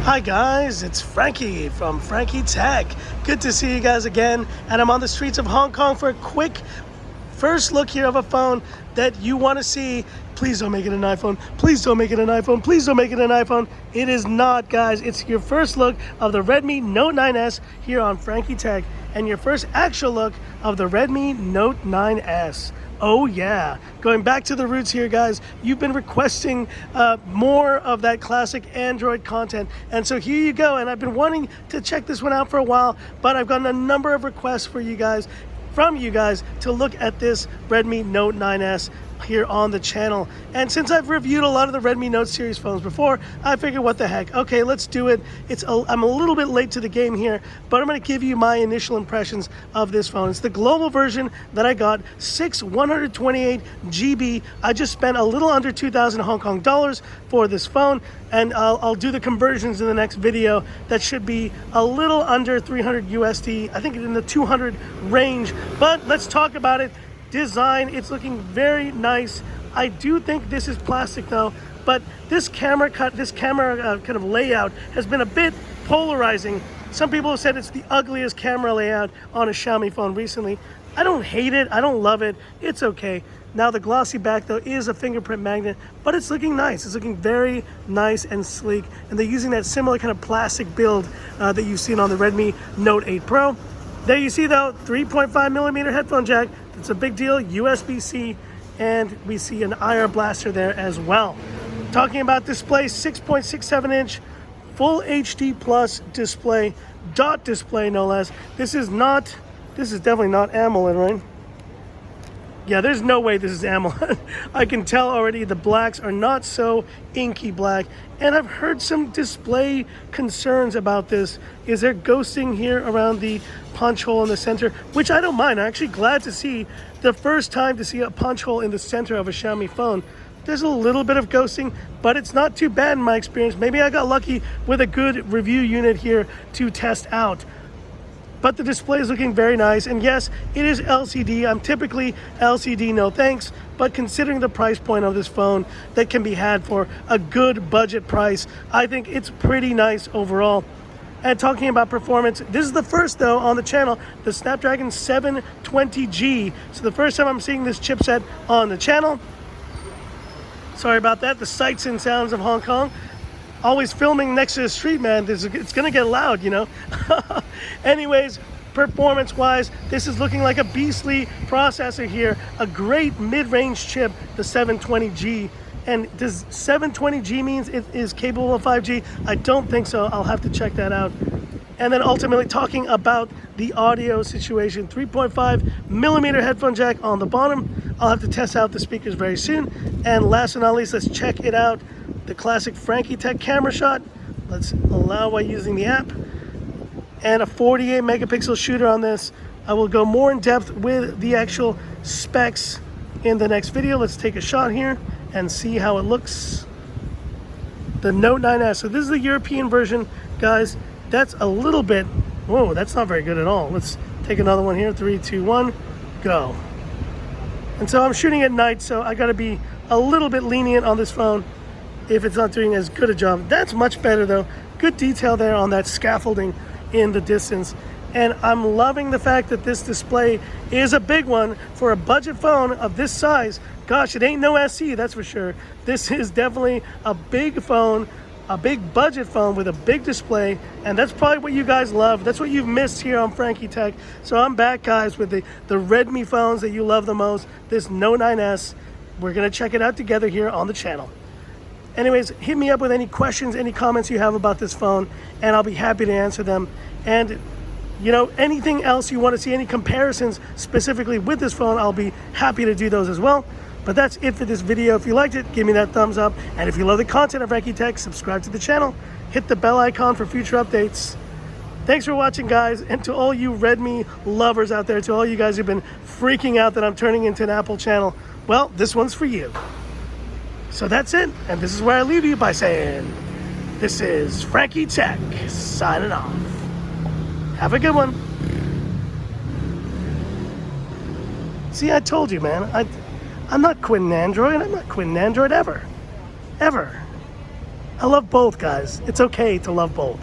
Hi guys, it's Frankie from Frankie Tech. Good to see you guys again, and I'm on the streets of Hong Kong for a quick first look here of a phone that you want to see. Please don't make it an iPhone. Please don't make it an iPhone. Please don't make it an iPhone. It is not, guys. It's your first look of the Redmi Note 9S here on Frankie Tech, and your first actual look of the Redmi Note 9S. Oh yeah, going back to the roots here, guys. You've been requesting more of that classic Android content, and so here you go. And I've been wanting to check this one out for a while, but I've gotten a number of requests from you guys to look at this Redmi Note 9S here on the channel. And since I've reviewed a lot of the Redmi Note series phones before, I figured, what the heck, okay, let's do it. I'm a little bit late to the game here, but I'm going to give you my initial impressions of this phone. It's the global version that I got, 128 GB. I just spent a little under 2,000 Hong Kong dollars for this phone, and I'll do the conversions in the next video. That should be a little under 300 USD, I think in the 200 range. But let's talk about it. Design, it's looking very nice. I do think this is plastic though, but this camera kind of layout has been a bit polarizing. Some people have said it's the ugliest camera layout on a Xiaomi phone recently. I don't hate it, I don't love it, it's okay. Now the glossy back though is a fingerprint magnet, but it's looking nice. It's looking very nice and sleek, and they're using that similar kind of plastic build that you've seen on the Redmi Note 8 Pro. There you see though, 3.5mm headphone jack. It's a big deal, USB-C, and we see an IR blaster there as well. Talking about display, 6.67 inch, full HD plus display, dot display no less. This is definitely not AMOLED, right? Yeah, there's no way this is AMOLED. I can tell already the blacks are not so inky black. And I've heard some display concerns about this. Is there ghosting here around the punch hole in the center? Which I don't mind. I'm actually glad to see, the first time to see a punch hole in the center of a Xiaomi phone. There's a little bit of ghosting, but it's not too bad in my experience. Maybe I got lucky with a good review unit here to test out. But the display is looking very nice, and yes, it is LCD. I'm typically LCD, no thanks, but considering the price point of this phone that can be had for a good budget price, I think it's pretty nice overall. And talking about performance, this is the first though on the channel, the Snapdragon 720G. So the first time I'm seeing this chipset on the channel. Sorry about that, the sights and sounds of Hong Kong. Always filming next to the street, man. It's gonna get loud, you know. Anyways, performance wise, this is looking like a beastly processor here, a great mid-range chip, the 720G. And does 720G means it is capable of 5G? I don't think so. I'll have to check that out. And then ultimately talking about the audio situation, 3.5mm headphone jack on the bottom. I'll have to test out the speakers very soon. And last but not least, let's check it out. The classic Frankie Tech camera shot. Let's allow by using the app. And a 48 megapixel shooter on this. I will go more in depth with the actual specs in the next video. Let's take a shot here and see how it looks. The Note 9S. So this is the European version, guys. That's a little bit, whoa, that's not very good at all. Let's take another one here. 3, 2, 1, go. And so I'm shooting at night, so I gotta be a little bit lenient on this phone if it's not doing as good a job. That's much better though. Good detail there on that scaffolding in the distance. And I'm loving the fact that this display is a big one for a budget phone of this size. Gosh, it ain't no SE, that's for sure. This is definitely a big phone, a big budget phone with a big display, and that's probably what you guys love. That's what you've missed here on Frankie Tech. So I'm back, guys, with the Redmi phones that you love the most, this Note 9S. We're gonna check it out together here on the channel. Anyways, hit me up with any questions, any comments you have about this phone, and I'll be happy to answer them. And you know, anything else you want to see, any comparisons specifically with this phone, I'll be happy to do those as well. But that's it for this video. If you liked it, give me that thumbs up. And if you love the content of Frankie Tech, subscribe to the channel. Hit the bell icon for future updates. Thanks for watching, guys. And to all you Redmi lovers out there, to all you guys who've been freaking out that I'm turning into an Apple channel, well, this one's for you. So that's it. And this is where I leave you by saying, this is Frankie Tech signing off. Have a good one. See, I told you, man. I'm not quitting Android. I'm not quitting Android ever. Ever. I love both, guys. It's okay to love both.